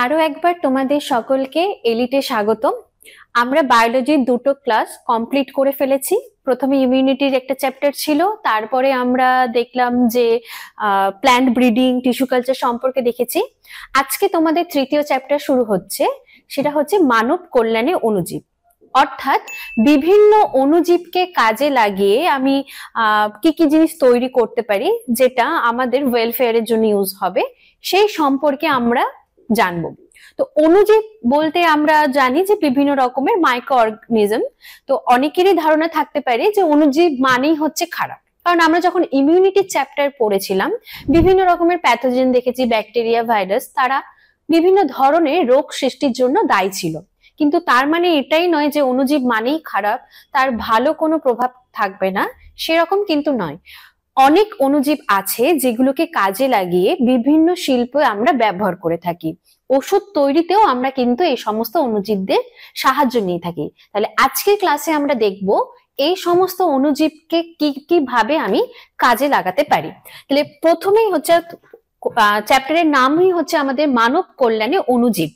আরো একবার তোমাদের সকলকে এলিটে স্বাগতম। আমরা বায়োলজির দুটো ক্লাস কমপ্লিট করে ফেলেছি। প্রথমে ইমিউনিটির একটা চ্যাপ্টার ছিল, তারপরে আমরা দেখলাম যে প্ল্যান্ট ব্রিডিং, টিস্যু কালচার সম্পর্কে দেখেছি। আজকে তোমাদের তৃতীয় চ্যাপ্টার শুরু হচ্ছে, সেটা হচ্ছে মানব কল্যাণে অণুজীব। অর্থাৎ বিভিন্ন অণুজীবকে কাজে লাগিয়ে আমি কি কি জিনিস তৈরি করতে পারি যেটা আমাদের ওয়েলফেয়ারের জন্য ইউজ হবে, সেই সম্পর্কে আমরা জানবো। তো অণুজীব বলতে আমরা জানি যে বিভিন্ন রকমের মাইক্রো অর্গানিজম। তো অনেকেরই ধারণা থাকতে পারে যে অণুজীব মানেই হচ্ছে খারাপ, কারণ আমরা যখন ইমিউনিটি চ্যাপ্টার পড়েছিলাম বিভিন্ন রকমের প্যাথোজেন দেখেছি, ব্যাকটেরিয়া, ভাইরাস, তারা বিভিন্ন ধরনের রোগ সৃষ্টির জন্য দায়ী ছিল। কিন্তু তার মানে এটাই নয় যে অণুজীব মানেই খারাপ, তার ভালো কোনো প্রভাব থাকবে না, সেরকম কিন্তু নয়। অনেক অণুজীব আছে যেগুলোকে কাজে লাগিয়ে বিভিন্ন শিল্পে আমরা ব্যবহার করে থাকি। ওষুধ তৈরিতেও আমরা কিন্তু এই সমস্ত অণুজীবদের সাহায্য নিয়ে থাকি। তাহলে আজকের ক্লাসে আমরা দেখব এই সমস্ত অণুজীবকে কিভাবে আমি কাজে লাগাতে পারি। তাহলে প্রথমেই হচ্ছে চ্যাপ্টারের নামই হচ্ছে আমাদের মানব কল্যাণে অণুজীব।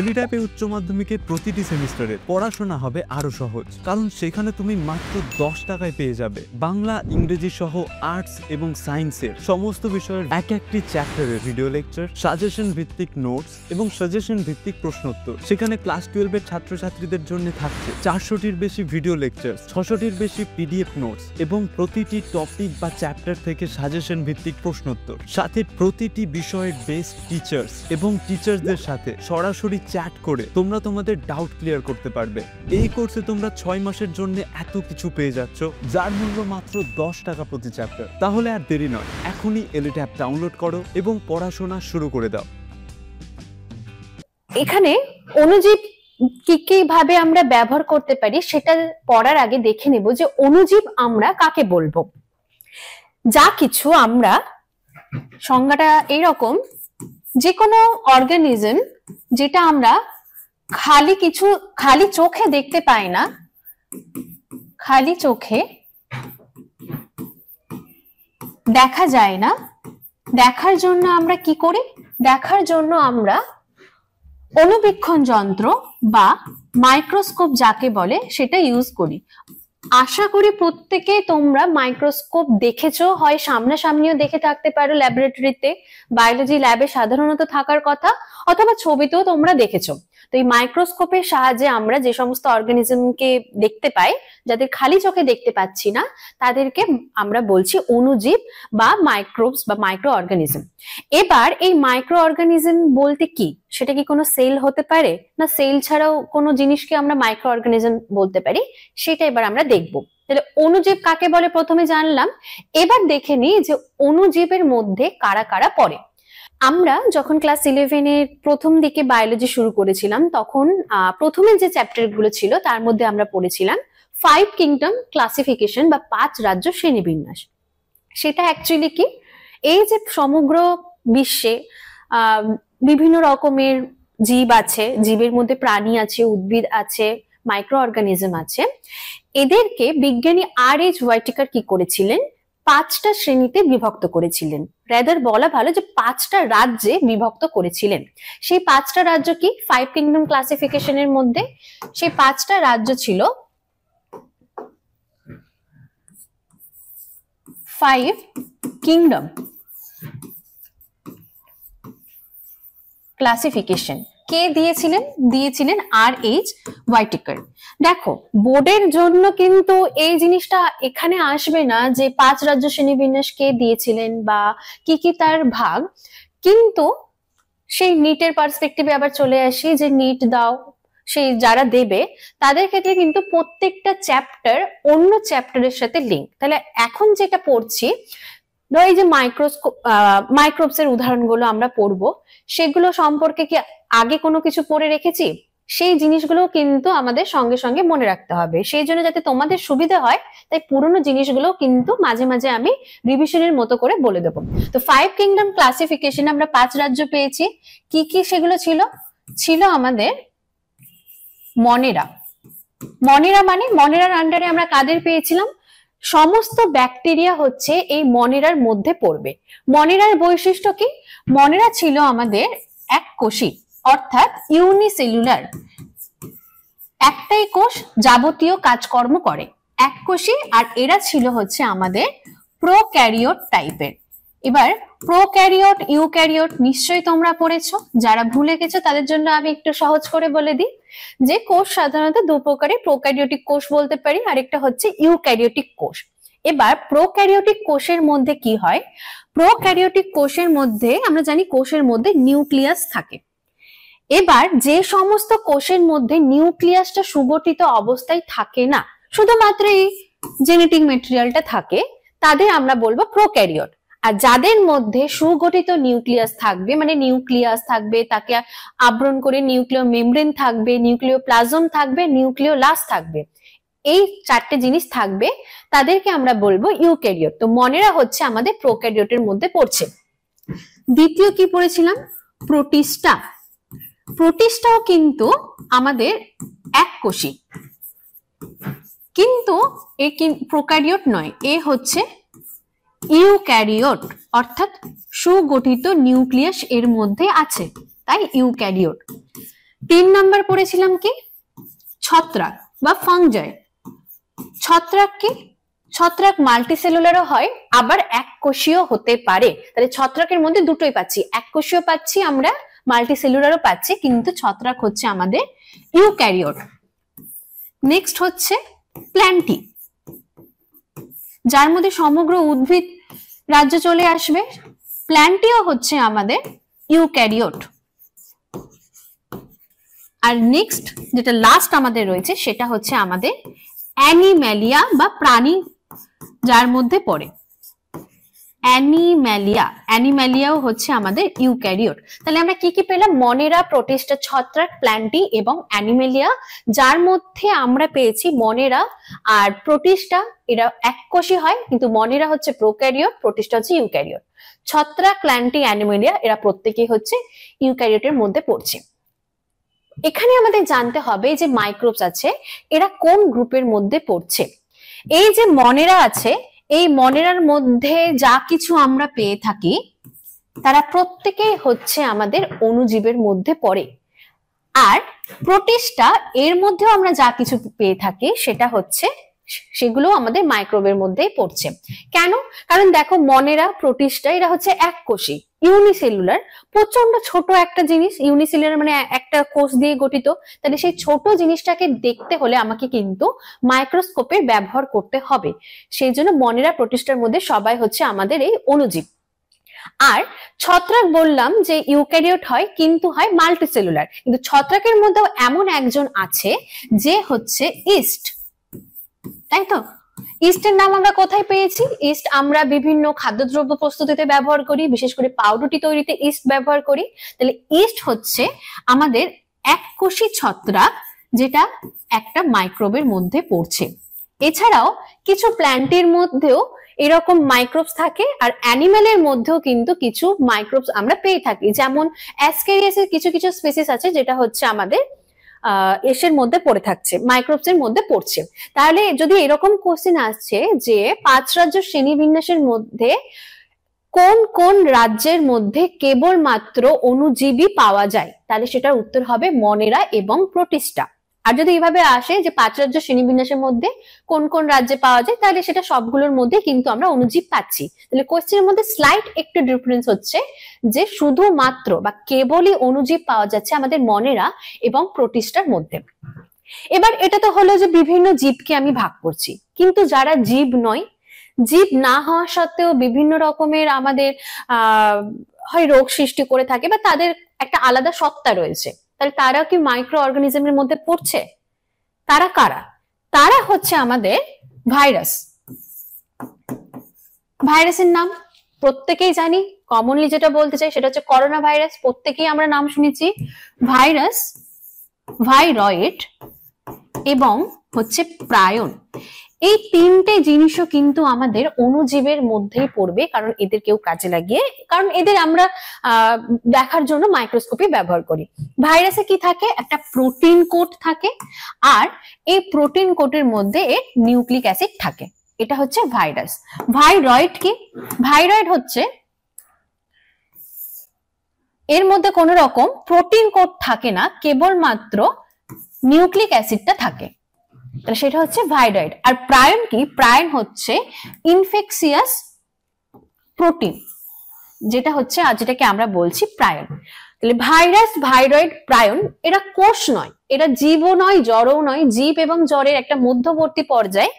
এলিট্যাপে উচ্চ মাধ্যমিকের প্রতিটি সেমিস্টারে পড়াশোনা হবে আরো সহজ, কারণ সেখানে তুমি মাত্র 10 টাকায় পেয়ে যাবে বাংলা, ইংরেজি সহ আর্টস এবং সায়েন্সের সমস্ত বিষয়ের এক একটি চ্যাপ্টারের ভিডিও লেকচার, সাজেশন ভিত্তিক নোটস এবং সাজেশন ভিত্তিক প্রশ্নোত্তর। সেখানে ক্লাস 12-এর ছাত্রছাত্রীদের জন্য থাকছে 400-টির বেশি ভিডিও লেকচার, 600-টির বেশি পিডিএফ নোটস এবং প্রতিটি টপিক বা চ্যাপ্টার থেকে সাজেশন ভিত্তিক প্রশ্নোত্তর। সাথে প্রতিটি বিষয়ের বেস্ট টিচার্স এবং টিচারদের সাথে সরাসরি চ্যাট করে তোমরা তোমাদের ডাউট ক্লিয়ার করতে পারবে। এই কোর্সে তোমরা 6 মাসের জন্য এত কিছু পেয়ে যাচ্ছ, যার মূল্য মাত্র 10 টাকা প্রতি চ্যাপ্টার। তাহলে আর দেরি নয়, এখনই এলিট অ্যাপ ডাউনলোড করো এবং পড়াশোনা শুরু করে দাও। এখানে অণুজীব কি ভাবে আমরা ব্যবহার করতে পারি সেটা পড়ার আগে দেখে নেব যে অণুজীব আমরা কাকে বলবো। যা কিছু আমরা সংজ্ঞাটা এরকম, যে কোনো অর্গানিজম যেটা আমরা খালি চোখে দেখতে পাই না, খালি চোখে দেখা যায় না, দেখার জন্য আমরা কি করি? দেখার জন্য আমরা অণুবীক্ষণ যন্ত্র বা মাইক্রোস্কোপ যাকে বলে সেটা ইউজ করি। আশা করি প্রত্যেকে তোমরা মাইক্রোস্কোপ দেখেছো, হয় সামনাসামনিও দেখে থাকতে পারো, ল্যাবরেটরিতে বায়োলজি ল্যাবে সাধারণত থাকার কথা, অথবা ছবিতেও তোমরা দেখেছো। তো এই মাইক্রোস্কোপের সাহায্যে আমরা যে সমস্ত অর্গানিজমকে দেখতে পাই, যাদের খালি চোখে দেখতে পাচ্ছি না, তাদেরকে আমরা বলছি অণুজীব বা মাইক্রোবস বা মাইক্রো অর্গানিজম। এবার এই মাইক্রো অর্গানিজম বলতে কি? সেটা কি কোনো সেল হতে পারে, না সেল ছাড়াও কোনো জিনিসকে আমরা মাইক্রো অর্গানিজম বলতে পারি? সেটা এবার আমরা দেখবো। তাহলে অণুজীব কাকে বলে প্রথমে জানলাম, এবার দেখে নিই যে অণুজীবের মধ্যে কারা কারা পড়ে। আমরা যখন ক্লাস 11-এর প্রথম দিকে বায়োলজি শুরু করেছিলাম, তখন প্রথমে যে চ্যাপ্টার গুলো ছিল তার মধ্যে আমরা পড়েছিলাম 5 কিংডম ক্লাসিফিকেশন বা 5 রাজ্য শ্রেণীবিন্যাস। সেটা অ্যাকচুয়ালি কি? এই যে সমগ্র বিশ্বে বিভিন্ন রকমের জীব আছে, জীবের মধ্যে প্রাণী আছে, উদ্ভিদ আছে, মাইক্রো অর্গানিজম আছে, এদেরকে বিজ্ঞানী আর.এইচ. হোয়াইটেকার কি করেছিলেন? 5টা শ্রেণীতে বিভক্ত করেছিলেন, রাদার বলা ভালো যে 5টা রাজ্যে বিভক্ত করেছিলেন। সেই 5টা রাজ্য কি 5 কিংডম ক্লাসিফিকেশনের মধ্যে? সেই 5টা রাজ্য ছিল 5 কিংডম ক্লাসিফিকেশন। কে দিয়েছিলেন? দিয়েছিলেন আর.এইচ. হোয়াইটেকার। দেখো, বোর্ডের জন্য কিন্তু এই জিনিসটা এখানে আসবে না যে 5 রাজ্য শ্রেণীবিন্যাস কে দিয়েছিলেন বা কি তার ভাগ, কিন্তু সেই নিটের পার্সপেক্টিভে আবার চলে আসি যে নিট দাও, সেই যারা দেবে তাদের ক্ষেত্রে কিন্তু প্রত্যেকটা চ্যাপ্টার অন্য চ্যাপ্টারের সাথে লিঙ্ক। তাহলে এখন যেটা পড়ছি, ধর এই যে মাইক্রোবস এর উদাহরণগুলো আমরা পড়বো, সেগুলো সম্পর্কে কি আগে কোনো কিছু পড়ে রেখেছি? সেই জিনিসগুলো কিন্তু আমাদের সঙ্গে সঙ্গে মনে রাখতে হবে। সেই জন্য যাতে তোমাদের সুবিধা হয়, তাই পুরোনো জিনিসগুলো কিন্তু মাঝে মাঝে আমি রিভিশনের মতো করে বলে দেবো। তো 5 কিংডম ক্লাসিফিকেশন আমরা 5 রাজ্য পেয়েছি। কি সেগুলো ছিল? ছিল আমাদের মনেরা। মানে মনেরার আন্ডারে আমরা কাদের পেয়েছিলাম? সমস্ত ব্যাকটেরিয়া হচ্ছে এই মনেরার মধ্যে পড়বে। মনেরার বৈশিষ্ট্য কি? মনেরা ছিল আমাদের এক কোষী, অর্থাৎ ইউনিসেলুলার। একটাই কোষ যাবতীয় কাজকর্ম করে, এক কোষী, আর এরা ছিল হচ্ছে আমাদের প্রোক্যারিওট টাইপের। এবার প্রোক্যারিওট ইউক্যারিওট নিশ্চয়ই তোমরা পড়েছো, যারা ভুলে গেছো তাদের জন্য আমি একটু সহজ করে বলে দিই যে কোষ সাধারণত দু প্রকারের, প্রোক্যারিওটিক কোষ বলতে পারি, আর একটা হচ্ছে ইউক্যারিওটিক কোষ। এবার প্রোক্যারিওটিক কোষের মধ্যে কি হয়, প্রোক্যারিওটিক কোষের মধ্যে আমরা জানি কোষের মধ্যে নিউক্লিয়াস থাকে। এবার যে সমস্ত কোষের মধ্যে নিউক্লিয়াসটা সুগঠিত অবস্থায় থাকে না, শুধুমাত্র এই জেনেটিক মেটেরিয়ালটা থাকে, তাদের আমরা বলবো প্রোক্যারিওট। আর যাদের মধ্যে সুগঠিত নিউক্লিয়াস থাকবে, মানে নিউক্লিয়াস থাকবে, তাকে আবরণ করে নিউক্লিয় মেমব্রেন থাকবে, নিউক্লিওপ্লাজম থাকবে, নিউক্লিওলাস থাকবে, এই চারটে জিনিস থাকবে, তাদেরকে আমরা বলবো ইউক্যারিওট। তো মনেরা হচ্ছে আমাদের প্রোক্যারিওটের মধ্যে পড়ছে। দ্বিতীয় কি পড়েছিলাম, প্রোটিস্টা। প্রোটিস্টাও কিন্তু আমাদের এককোষী, কিন্তু এ প্রোক্যারিওট নয়, এ হচ্ছে ইউক্যারিওট, অর্থাৎ সুগঠিত নিউক্লিয়াস এর মধ্যে আছে, তাই ইউক্যারিওট। 3 নাম্বার পড়েছিলাম কি, ছত্রাক বা ফাঙ্গাই। ছত্রাক কি, ছত্রাক মাল্টিসেলুলারও হয়, আবার এককোষীয় হতে পারে। তাহলে ছত্রাকের মধ্যে দুটোই পাচ্ছি, এককোষীয় পাচ্ছি আমরা, মাল্টিসেলুলারও পাচ্ছি, কিন্তু ছত্রাক হচ্ছে আমাদের ইউক্যারিওট। নেক্সট হচ্ছে প্ল্যান্টি, যার মধ্যে সমগ্র উদ্ভিদ রাজ্য চলে আসবে। প্ল্যান্টিও হচ্ছে আমাদের ইউক্যারিওট। আর নেক্সট যেটা লাস্ট আমাদের রয়েছে সেটা হচ্ছে আমাদের অ্যানিম্যালিয়া বা প্রাণী, যার মধ্যে পড়ে অ্যানিম্যালিয়া। অ্যানিম্যালিয়াও হচ্ছে আমাদের ইউক্যারিওট। তাহলে আমরা কি কি পেলাম, মনেরা, প্রোটিস্টা, ছত্রাক, প্ল্যান্টি এবং অ্যানিম্যালিয়া, যার মধ্যে আমরা পেয়েছি মনেরা আর প্রোটিস্টা, এরা এককোষী হয়, কিন্তু মনেরা হচ্ছে প্রোক্যারিওট, প্রোটিস্টা হচ্ছে ইউক্যারিওট। ছত্রাক, প্ল্যান্টি, অ্যানিম্যালিয়া এরা প্রত্যেকেই হচ্ছে ইউক্যারিওটের মধ্যে পড়ছে। এখানে আমাদের জানতে হবে যে মাইক্রোবস আছে, এরা কোন গ্রুপের মধ্যে পড়ছে। এই যে মনেরা আছে, এই মনেরার মধ্যে যা কিছু আমরা পেয়ে থাকি তারা প্রত্যেকেই হচ্ছে আমাদের অণুজীবের মধ্যে পড়ে। আর প্রোটিস্টা, এর মধ্যেও আমরা যা কিছু পেয়ে থাকি সেটা হচ্ছে, সেগুলো আমাদের মাইক্রোবের মধ্যেই পড়ছে। কেন? কারণ দেখো মনেরা, প্রোটিস্টা এরা হচ্ছে এককোষী, ইউনিসেলুলার, প্রচন্ড ছোট একটা জিনিস, ইউনিসেলুলার মানে একটা কোষ দিয়ে গঠিত। তাহলে সেই ছোট জিনিসটাকে দেখতে হলে আমাকে কিন্তু মাইক্রোস্কোপের ব্যবহার করতে হবে। সেই জন্য মনেরা, প্রোটিস্টার মধ্যে সবাই হচ্ছে আমাদের এই অণুজীব। আর ছত্রাক বললাম যে ইউক্যারিওট হয়, কিন্তু হয় মাল্টিসেলুলার। কিন্তু ছত্রাকের মধ্যেও এমন একজন আছে যে হচ্ছে ইস্ট, তাই তো? ইস্টের নাম আমরা কোথায় পেয়েছি? ইস্ট আমরা বিভিন্ন খাদ্যদ্রব্য প্রস্তুতিতে ব্যবহার করি, বিশেষ করে পাউরুটি তৈরিতে ইস্ট ব্যবহার করি। তাহলে ইস্ট হচ্ছে আমাদের এককোষী ছত্রাক, যেটা একটা মাইক্রোবের মধ্যে পড়ছে। এছাড়াও কিছু প্ল্যান্টের মধ্যেও এরকম মাইক্রোবস থাকে, আর অ্যানিমেলের মধ্যেও কিন্তু কিছু মাইক্রোবস আমরা পেয়ে থাকি। যেমন অ্যাসকেরিয়াসের কিছু কিছু স্পিসিস আছে যেটা হচ্ছে আমাদের এসের মধ্যে পড়ে থাকছে, মাইক্রোবস এর মধ্যে পড়ছে। তাহলে যদি এরকম কোশ্চেন আসছে যে 5 রাজ্য শ্রেণীবিন্যাসের মধ্যে কোন কোন রাজ্যের মধ্যে কেবলমাত্র অণুজীবী পাওয়া যায়, তাহলে সেটার উত্তর হবে মনেরা এবং প্রোটিস্টা। আর যদি এইভাবে আসে যে 5 রাজ্য শ্রেণীবিন্যাসের মধ্যে কোন কোন রাজ্যে পাওয়া যায়, তাহলে সেটা সবগুলোর মধ্যে কিন্তু আমরা অণুজীব পাচ্ছি। তাহলে কোশ্চেনের মধ্যে স্লাইট একটু ডিফারেন্স হচ্ছে যে শুধুমাত্র বা কেবলই অণুজীব পাওয়া যাচ্ছে আমাদের মনেরা এবং প্রোটিস্টার মধ্যে। এবার এটা তো হলো যে বিভিন্ন জীবকে আমি ভাগ করছি, কিন্তু যারা জীব নয়, জীব না হওয়া সত্ত্বেও বিভিন্ন রকমের আমাদের হয় রোগ সৃষ্টি করে থাকে বা তাদের একটা আলাদা সত্তা রয়েছে, তাহলে তারা কি মাইক্রো অর্গানিজমের মধ্যে পড়ছে? তারা কারা? তারা হচ্ছে আমাদের ভাইরাস। ভাইরাসের নাম প্রত্যেকেই জানি, কমনলি যেটা বলতে চাই সেটা হচ্ছে করোনা ভাইরাস, প্রত্যেকেই আমরা নাম শুনেছি। ভাইরাস, ভাইরয়েড এবং হচ্ছে প্রায়ন, এই তিনটে জিনিসও কিন্তু আমাদের অণুজীবের মধ্যেই পড়বে, কারণ এদের কেউ কাজে লাগিয়ে, কারণ এদের আমরা দেখার জন্য মাইক্রোস্কোপি ব্যবহার করি। ভাইরাসে কি থাকে? একটা প্রোটিন কোট থাকে, আর এই প্রোটিন কোটের মধ্যে নিউক্লিক অ্যাসিড থাকে, এটা হচ্ছে ভাইরাস। ভাইরয়েড কি? ভাইরয়েড হচ্ছে এর মধ্যে কোনো রকম প্রোটিন কোড থাকে না, কেবলমাত্র নিউক্লিক অ্যাসিডটা থাকে, তাহলে সেটা হচ্ছে ভাইরয়েড। আর প্রায়ন কি? প্রায়ন হচ্ছে ইনফেকশিয়াস প্রোটিন, যেটা হচ্ছে যেটাকে আমরা বলছি প্রায়ন। তাহলে ভাইরাস, ভাইরয়েড, প্রায়ন এরা কোষ নয়, এরা জীবও নয়, জড়ও নয়। জীব এবং জড়ের একটা মধ্যবর্তী পর্যায়ে,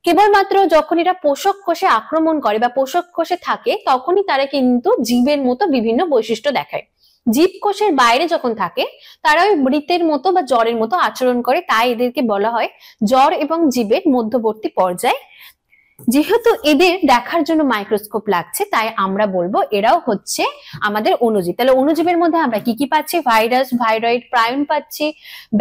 কেবলমাত্র যখন এরা পোষক কোষে আক্রমণ করে বা পোষক কোষে থাকে তখনই তারা কিন্তু জীবের মতো বিভিন্ন বৈশিষ্ট্য দেখায়। জীব কোষের বাইরে যখন থাকে তারা ওই মৃতের মতো বা জ্বরের মতো আচরণ করে, তাই এদেরকে বলা হয় জ্বর এবং জীবের মধ্যবর্তী পর্যায়। যেহেতু এদের দেখার জন্য মাইক্রোস্কোপ লাগছে, তাই আমরা বলবো এরাও হচ্ছে আমাদের অণুজীব। তাহলে অণুজীবের মধ্যে আমরা কি কি পাচ্ছি? ভাইরাস, ভাইরয়েড, প্রায়ন পাচ্ছি,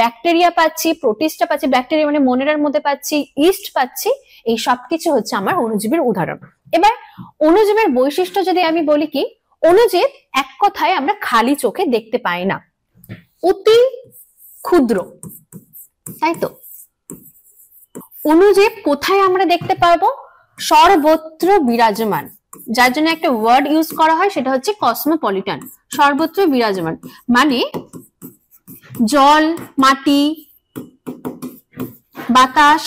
ব্যাকটেরিয়া পাচ্ছি, প্রোটিস্টা পাচ্ছি, ব্যাকটেরিয়া মানে মোনেরার মধ্যে পাচ্ছি, ইস্ট পাচ্ছি। এই সবকিছু হচ্ছে আমার অণুজীবের উদাহরণ। এবার অণুজীবের বৈশিষ্ট্য যদি আমি বলি, কি অণুজীব এক কথায় আমরা খালি চোখে দেখতে পাই না, অতি ক্ষুদ্র, তাই তো? অণুজীব কোথায় আমরা দেখতে পাবো? সর্বত্র বিরাজমান, যার জন্য একটা ওয়ার্ড ইউজ করা হয়, সেটা হচ্ছে কসমোপলিটান। সর্বত্র বিরাজমান মানে জল, মাটি, বাতাস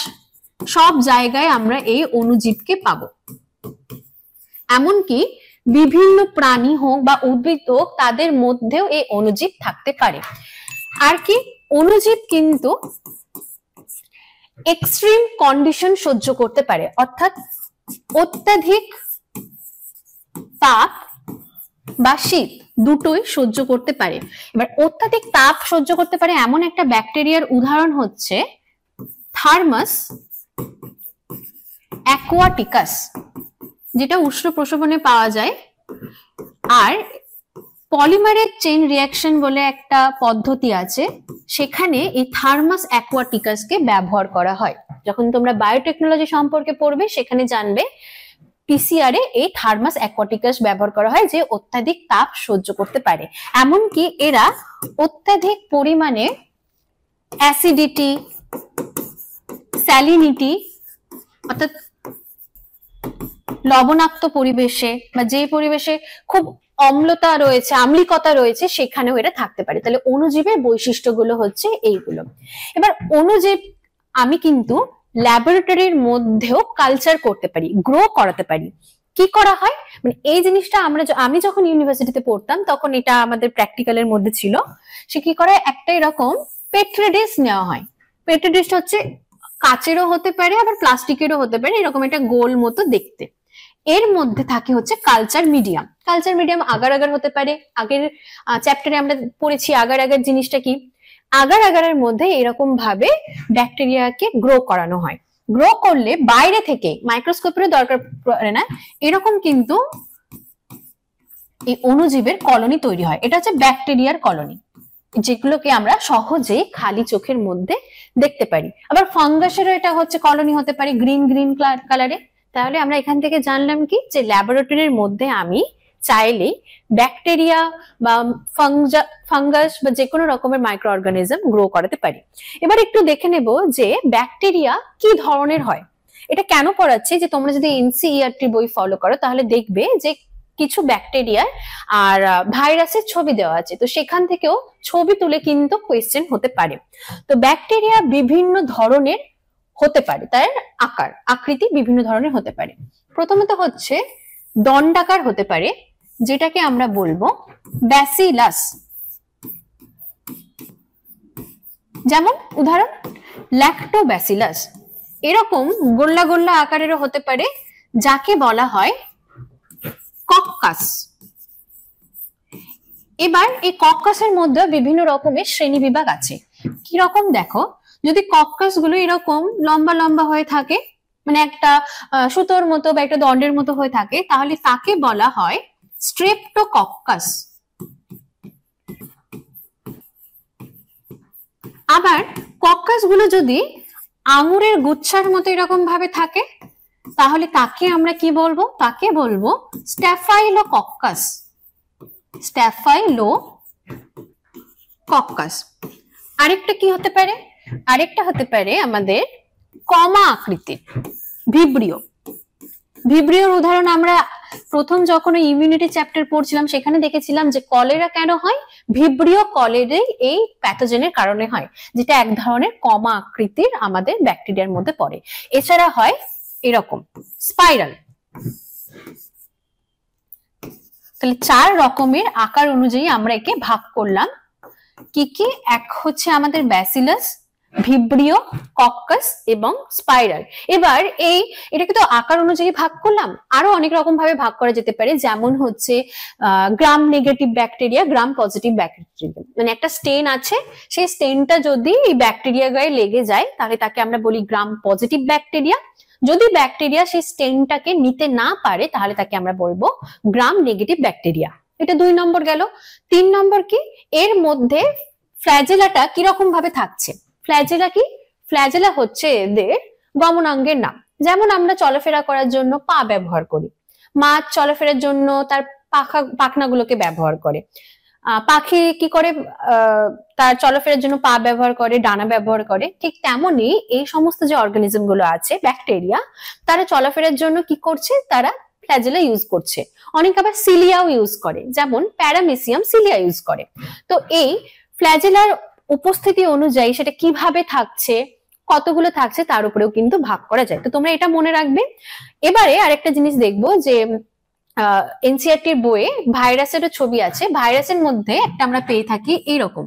সব জায়গায় আমরা এই অণুজীবকে পাবো। এমনকি বিভিন্ন প্রাণী হোক বা উদ্ভিদ হোক, তাদের মধ্যেও এই অণুজীব থাকতে পারে। আর কি? অণুজীব কিন্তু এক্সট্রিম কন্ডিশন সহ্য করতে পারে, অর্থাৎ অত্যাধিক তাপ বা শীত দুটোই সহ্য করতে পারে। এবার অত্যাধিক তাপ সহ্য করতে পারে এমন একটা ব্যাকটেরিয়ার উদাহরণ হচ্ছে থার্মাস অ্যাকোয়াটিকাস, যেটা উষ্ণ প্রশোভনে পাওয়া যায়। আর পলিমারেজ চেইন রিয়াকশন বলে একটা পদ্ধতি আছে, সেখানে এই থার্মাস অ্যাকোয়াটিকাসকে ব্যবহার করা হয়। যখন তোমরা বায়োটেকনোলজি সম্পর্কে পড়বে সেখানে জানবে পিসিআর এ এই থার্মাস অ্যাকোয়াটিকাস ব্যবহার করা হয়, যে অত্যাধিক তাপ সহ্য করতে পারে। এমনকি এরা অত্যাধিক পরিমাণে অ্যাসিডিটি, স্যালিনিটি অর্থাৎ লবণাক্ত পরিবেশে বা যে পরিবেশে খুব অম্লতা রয়েছে, আম্লিকতা রয়েছে, সেখানেও এরা থাকতে পারে। তাহলে অণুজীবের বৈশিষ্ট্যগুলো হচ্ছে এইগুলো। এবার অণুজীব আমি কিন্তু ল্যাবরেটরির মধ্যেও কালচার করতে পারি, গ্রো করাতে পারি। কি করা হয়? মানে এই জিনিসটা আমি যখন ইউনিভার্সিটিতে পড়তাম তখন এটা আমাদের প্র্যাকটিক্যালের মধ্যে ছিল। সে কি করে, একটা এরকম পেট্রি ডিশ নেওয়া হয়। পেট্রি ডিশটা হচ্ছে কাচেরও হতে পারে আবার প্লাস্টিকেরও হতে পারে, এরকম একটা গোল মতো দেখতে। এর মধ্যে থাকে হচ্ছে culture medium. Culture medium agar agar হতে পারে। আগের চ্যাপ্টারে আমরা পড়েছি আগার আগার জিনিসটা কি। আগার আগারের মধ্যে এরকম ভাবে ব্যাকটেরিয়াকে গ্রো করানো হয়। গ্রো করলে বাইরে থেকে মাইক্রোস্কোপেরও দরকার পড়ে না, এরকম কিন্তু এই অণুজীবের কলোনি তৈরি হয়। এটা হচ্ছে ব্যাকটেরিয়ার কলোনি, যেগুলোকে আমরা সহজে খালি চোখের মধ্যে দেখতে পারি। আবার ফাঙ্গাসেরও এটা হচ্ছে কলোনি হতে পারে গ্রিন গ্রিন কালারে। তাহলে আমরা এখান থেকে জানলাম কি, যে ল্যাবরেটরির মধ্যে আমি চাইলে ব্যাকটেরিয়া বা ফাঙ্গাস বা যে কোনো রকমের মাইক্রো অর্গানিজম গ্রো করাতে পারি। এবার একটু দেখে নেব যে ব্যাকটেরিয়া কি ধরনের হয়। এটা কেন পড়াচ্ছি, যে তোমরা যদি এনসিইআরটি বই ফলো করো তাহলে দেখবে যে কিছু ব্যাকটেরিয়া আর ভাইরাসের ছবি দেওয়া আছে, তো সেখান থেকেও ছবি তুলে কিন্তু কোয়েশ্চেন হতে পারে। তো ব্যাকটেরিয়া বিভিন্ন ধরনের হতে পারে, তার আকৃতি বিভিন্ন ধরনের হতে পারে। প্রথমত হচ্ছে দণ্ডাকার হতে পারে, যেটাকে আমরা বলবো ব্যাসিলাস। যেমন উদাহরণ ল্যাক্টোব্যাসিলাস। এরকম গোল্লা গোল্লা আকারেরও হতে পারে, যাকে বলা হয় কক্কাস। এবার এই কক্কাসের মধ্যে বিভিন্ন রকমের শ্রেণী বিভাগ আছে। কি রকম দেখো, যদি কক্কাস গুলো এরকম লম্বা লম্বা হয়ে থাকে, মানে একটা সুতোর মতো বা একটা দণ্ডের মতো হয়ে থাকে, তাহলে তাকে বলা হয় স্ট্রেপ্টোকক্কাস। আবার কক্কাস গুলো যদি আঙুরের গুচ্ছার মতো এরকম ভাবে থাকে, তাহলে তাকে আমরা কি বলবো? তাকে বলবো স্ট্যাফাইলোকক্কাস। স্ট্যাফাইলোকক্কাস। আরেকটা কি হতে পারে? আরেকটা হতে পারে আমাদের কমা আকৃতির ভিব্রিও। ভিব্রিওর উদাহরণ আমরা প্রথম যখন ইমিউনিটি চ্যাপ্টার পড়ছিলাম সেখানে দেখেছিলাম যে কলেরা কেন হয়, ভিব্রিও কলেরাই এই প্যাথোজেনের কারণে হয়, যেটা এক ধরনের কমা আকৃতির আমাদের ব্যাকটেরিয়ার মধ্যে পড়ে। এছাড়া হয় এরকম স্পাইরাল। তাহলে 4 রকমের আকার অনুযায়ী আমরা একে ভাগ করলাম। কি কি? এক হচ্ছে আমাদের ব্যাসিলাস, ভিব্রিও, কক্কাস এবং স্পাইরাল। এবার এটাকে তো আকার অনুযায়ী ভাগ করলাম, আরো অনেক রকম ভাবে ভাগ করা যেতে পারে, যেমন হচ্ছে gram negative bacteria, gram positive bacteria. মানে একটা স্টেন আছে, সেই স্টেনটা যদি ব্যাকটেরিয়া গায়ে লেগে যায় তাহলে তাকে আমরা বলি গ্রাম পজিটিভ ব্যাকটেরিয়া। যদি ব্যাকটেরিয়া সেই স্টেনটাকে নিতে না পারে তাহলে তাকে আমরা বলবো গ্রাম নেগেটিভ ব্যাকটেরিয়া। এটা 2 নম্বর গেল। 3 নম্বর কি? এর মধ্যে ফ্ল্যাজেলাটা কিরকম ভাবে থাকছে। ফ্ল্যাজেলা কি? ফ্ল্যাজেলা হচ্ছে এদের গমনাঙ্গের নাম। যেমন আমরা চলাফেরা করার জন্য পা ব্যবহার করি, মাছ চলাফেরার জন্য তার পাখনাগুলোকে ব্যবহার করে, পাখি কি করে তার চলাফেরার জন্য পা ব্যবহার করে, ডানা ব্যবহার করে। ঠিক তেমনি এই সমস্ত যে অর্গানিজম গুলো আছে ব্যাকটেরিয়া, তারা চলাফেরার জন্য কি করছে? তারা ফ্ল্যাজেলা ইউজ করছে। অনেক আবার সিলিয়াও ইউজ করে, যেমন প্যারামেসিয়াম সিলিয়া ইউজ করে। তো এই ফ্ল্যাজেলার উপস্থিতি অনুযায়ী সেটা কিভাবে থাকছে, কতগুলো থাকছে তার উপরেও কিন্তু ভাগ করা যায়। তো তোমরা এটা মনে রাখবে। এবারে আরেকটা জিনিস দেখবো যে এনসিইআরটির বইয়ে ভাইরাসেরও ছবি আছে। ভাইরাসের মধ্যে একটা আমরা পেয়ে থাকি এইরকম,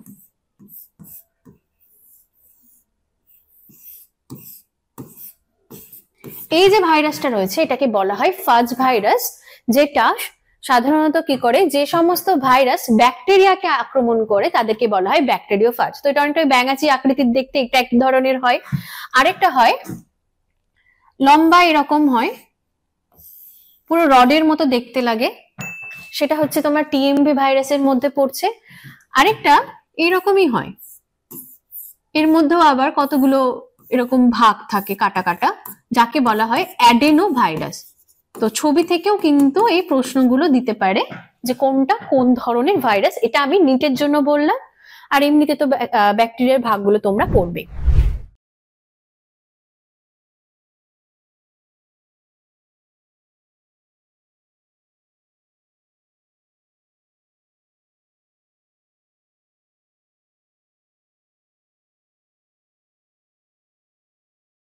এই যে ভাইরাসটা রয়েছে এটাকে বলা হয় ফাজ ভাইরাস, যেটা সাধারণত কি করে, যে সমস্ত ভাইরাস ব্যাকটেরিয়াকে আক্রমণ করে তাদেরকে বলা হয় ব্যাকটেরিওফাজ। তো এটা অনেকটা ব্যাঙাচি আকৃতির দেখতে, এটা এক ধরনের হয়। আরেকটা হয় লম্বা এরকম হয়, পুরো রডের মতো দেখতে লাগে, সেটা হচ্ছে তোমার টিএমভি ভাইরাসের মধ্যে পড়ছে। আরেকটা এরকমই হয়, এর মধ্যেও আবার কতগুলো এরকম ভাগ থাকে কাটা কাটা, যাকে বলা হয় অ্যাডেনো ভাইরাস। তো ছবি থেকেও কিন্তু এই প্রশ্নগুলো দিতে পারে যে কোনটা কোন ধরনের ভাইরাস। এটা আমি নিটের জন্য বললাম, আর এমনিতে তো ব্যাকটেরিয়ার ভাগগুলো তোমরা পড়বে।